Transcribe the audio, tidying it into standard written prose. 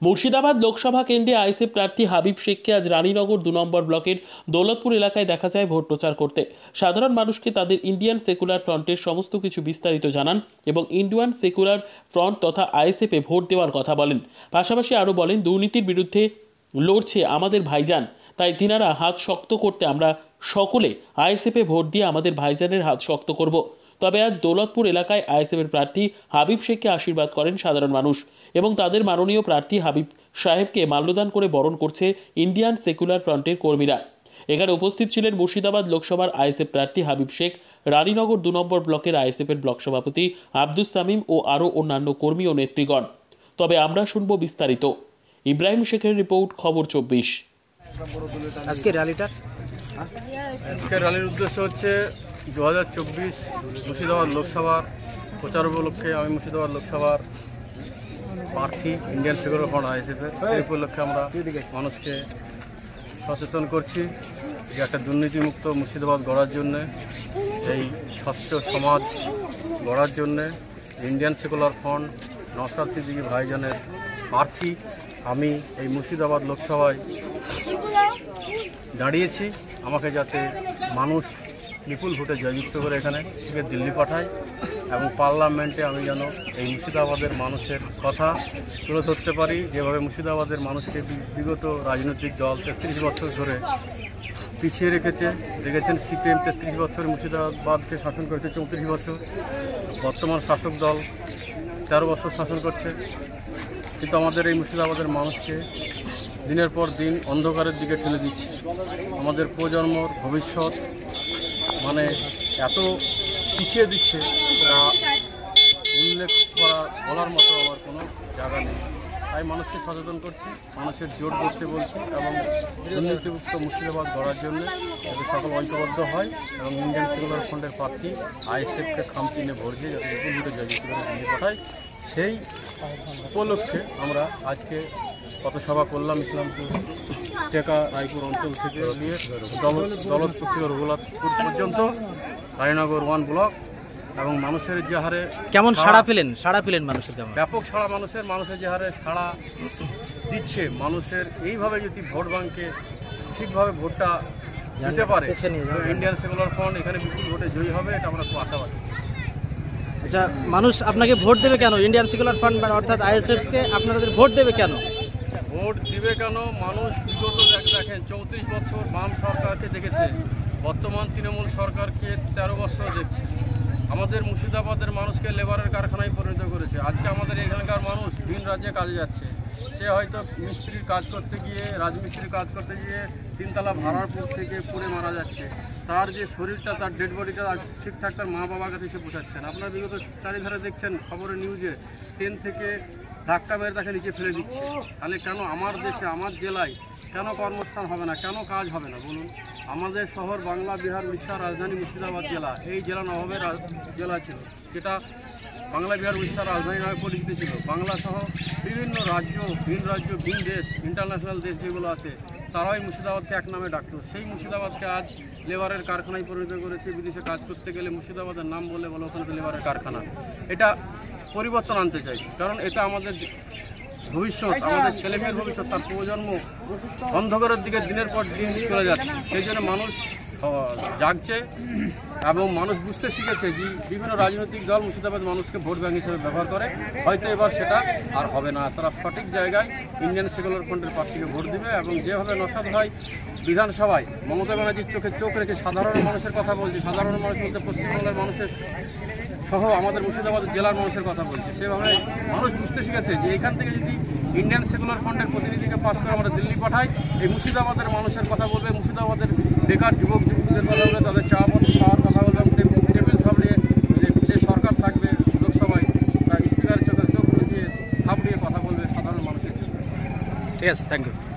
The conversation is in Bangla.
মুর্শিদাবাদ লোকসভা কেন্দ্রে আইএসএফ প্রার্থী হাবিব শেখকে আজ রানীনগর 2 নম্বর ব্লকের দৌলতপুর এলাকায় দেখা যায় ভোট প্রচার করতে। সাধারণ মানুষকে তাদের ইন্ডিয়ান সেকুলার ফ্রন্টের সমস্ত কিছু বিস্তারিত জানান এবং ইন্ডিয়ান সেকুলার ফ্রন্ট তথা আইএসএফে ভোট দেওয়ার কথা বলেন। পাশাপাশি আরও বলেন, দুর্নীতির বিরুদ্ধে লড়ছে আমাদের ভাইজান, তাই তিনারা হাত শক্ত করতে আমরা সকলে আইএসএফে ভোট দিয়ে আমাদের ভাইজানের হাত শক্ত করব। তবে আজ দৌলতপুর এলাকায় আইএসএফের প্রার্থী হাবিব শেখকে আশীর্বাদ করেন সাধারণ মানুষ এবং তাদের মাননীয় প্রার্থী হাবিব সাহেবকে মাল্যদান করে বরণ করছে ইন্ডিয়ান সেকুলার ফ্রন্টের কর্মীরা। এখানে উপস্থিত ছিলেন মুর্শিদাবাদ লোকসভার আইএসএফ প্রার্থী হাবিব শেখ, রানীনগর 2 নম্বর ব্লকের আইএসএফের ব্লক সভাপতি আব্দুস সামিম ও আরও অন্যান্য কর্মী ও নেতৃগণ। তবে আমরা শুনব বিস্তারিত। ইব্রাহিম শেখের রিপোর্ট, খবর 24। আজকে র্যালির উদ্দেশ্য হচ্ছে 2024 মুর্শিদাবাদ লোকসভার প্রচার উপলক্ষে আমি মুর্শিদাবাদ লোকসভার প্রার্থী ইন্ডিয়ান সেকুলার ফ্রন্ট আইএসএফের এই উপলক্ষে আমরা মানুষকে সচেতন করছি যে একটা দুর্নীতিমুক্ত মুর্শিদাবাদ গড়ার জন্যে, এই স্বচ্ছ সমাজ গড়ার জন্যে Indian secular front Naushad Siddiqui ভাইজানের প্রার্থী আমি এই মুর্শিদাবাদ লোকসভায় দাঁড়িয়েছি। আমাকে যাতে মানুষ বিপুল ভোটে জয়যুক্ত করে এখানে থেকে দিল্লি পাঠায় এবং পার্লামেন্টে আমি যেন এই মুর্শিদাবাদের মানুষের কথা তুলে ধরতে পারি। যেভাবে মুর্শিদাবাদের মানুষকে বিগত রাজনৈতিক দল 33 বছর ধরে পিছিয়ে রেখেছেন। সিপিএম 33 বছর মুর্শিদাবাদকে শাসন করেছে, 34 বছর। বর্তমান শাসক দল 13 বছর শাসন করছে, কিন্তু আমাদের এই মুর্শিদাবাদের মানুষকে দিনের পর দিন অন্ধকারের দিকে ঠেলে দিচ্ছে। আমাদের প্রজন্মর ভবিষ্যৎ এত পিছিয়ে দিচ্ছে, তা উল্লেখ বলার মতো আমার কোনো জায়গা নেই। তাই মানুষকে সচেতন করছি, মানুষের জোট করতে বলছি এবং দুর্নীতিমুক্ত মুর্শিদাবাদ গড়ার জন্য যাতে সকল ঐক্যবদ্ধ হয় এবং ইন্ডিয়ান সেকুলার ফ্রন্টের প্রার্থী আইএসএফকে খামচিহ্নে ভোট দিয়ে যাতে বিপুল ভোটে জয়যুক্ত করে দিল্লি পাঠায়, সেই উপলক্ষে আমরা আজকে পথসভা করলাম। ইসলামপুর, টেকা, রায়পুর অঞ্চল থেকে নিয়ে দৌলতপুর থেকে রঘুনাথপুর পর্যন্ত রায়নগর 1 ব্লক এবং মানুষের যে হারে কেমন সাড়া পেলেন মানুষের কেমন ব্যাপক সাড়া, মানুষের যে হারে সাড়া দিচ্ছে, মানুষের এইভাবে যদি ভোট ব্যাংকে ঠিকভাবে ভোটটা দিতে পারে ইন্ডিয়ান সেকুলার ফ্রন্ট এখানে বিপুল ভোটে জয়ী হবে, এটা আমরা খুব আশাবাদী। আচ্ছা, মানুষ আপনাকে ভোট দেবে কেন? ইন্ডিয়ান সেকুলার ফ্রন্ট অর্থাৎ আইএসএফকে আপনাদের ভোট দেবে কেন? ভোট দিবে কেন? মানুষ বিগত দেখেন 34 বছর বাম সরকারকে দেখেছে, বর্তমান তৃণমূল সরকারকে 13 বছর দেখছে। আমাদের মুর্শিদাবাদের মানুষকে লেবারের কারখানায় পরিণত করেছে। আজকে আমাদের এখানকার মানুষ ভিন রাজ্যে কাজে যাচ্ছে, সে হয়তো মিস্ত্রির কাজ করতে গিয়ে, রাজমিস্ত্রির কাজ করতে গিয়ে 3 তলা ভাড়ার থেকে পুড়ে মারা যাচ্ছে। তার যে শরীরটা, তার ডেড বডিটা ঠিকঠাক তার মা বাবার কাছে এসে পৌঁছাচ্ছেন। আপনারা বিগত চারিধারে দেখছেন খবরের নিউজে, ট্রেন থেকে ধাক্কা মেরে তাকে নিচে ফেলে দিচ্ছে। তাহলে কেন আমার দেশে, আমার জেলায় কেন কর্মস্থান হবে না, কেন কাজ হবে না বলুন? আমাদের শহর বাংলা, বিহার, উড়িষ্যার রাজধানী মুর্শিদাবাদ জেলা। এই জেলা নবাবের জেলা ছিল, যেটা বাংলা, বিহার, উড়িষ্যার রাজধানী নামে পরিচিত ছিল। বাংলা সহ বিভিন্ন রাজ্য, ভিন দেশ, ইন্টারন্যাশনাল দেশ যেগুলো আছে, তারাই মুর্শিদাবাদকে এক নামে ডাকত। সেই মুর্শিদাবাদকে আজ লেবারের কারখানায় পরিণত করেছে। বিদেশে কাজ করতে গেলে মুর্শিদাবাদের নাম বলে ওখানে তো লেবারের কারখানা। এটা পরিবর্তন আনতে চাইছি, কারণ এটা আমাদের ভবিষ্যৎ, আমাদের ছেলেমেয়ের ভবিষ্যৎ, তার প্রজন্ম অন্ধকারের দিকে দিনের পর দিন চলে যাচ্ছে। সেই জন্য মানুষ জাগছে এবং মানুষ বুঝতে শিখেছে যে বিভিন্ন রাজনৈতিক দল মুর্শিদাবাদ মানুষকে ভোট ব্যাংক হিসেবে ব্যবহার করে। হয়তো এবার সেটা আর হবে না, তারা সঠিক জায়গায় ইন্ডিয়ান সেকুলার ফ্রন্টের প্রার্থীকে ভোট দেবে এবং যেভাবে নওশাদ ভাই বিধানসভায় মমতা ব্যানার্জির চোখে চোখ রেখে সাধারণ মানুষের কথা বলছে, সাধারণ মানুষ বলতে পশ্চিমবাংলার মানুষের সহ আমাদের মুর্শিদাবাদ জেলার মানুষের কথা বলছে, সেভাবে মানুষ বুঝতে শিখেছে যে এখান থেকে যদি ইন্ডিয়ান সেকুলার ফ্রন্টের প্রতিনিধিকে পাস করে আমরা দিল্লি পাঠাই, এই মুর্শিদাবাদের মানুষের কথা বলবে, মুর্শিদাবাদের বেকার যুবক যুবতীদের কথা বলবে, তাদের চা খাওয়ার কথা বলবে, টেবিল থাপড়িয়ে যে সরকার থাকবে লোকসভায়, তার স্পিকারের চোখে চোখ দিয়ে থাপড়িয়ে কথা বলবে সাধারণ মানুষের। ঠিক আছে, থ্যাংক ইউ।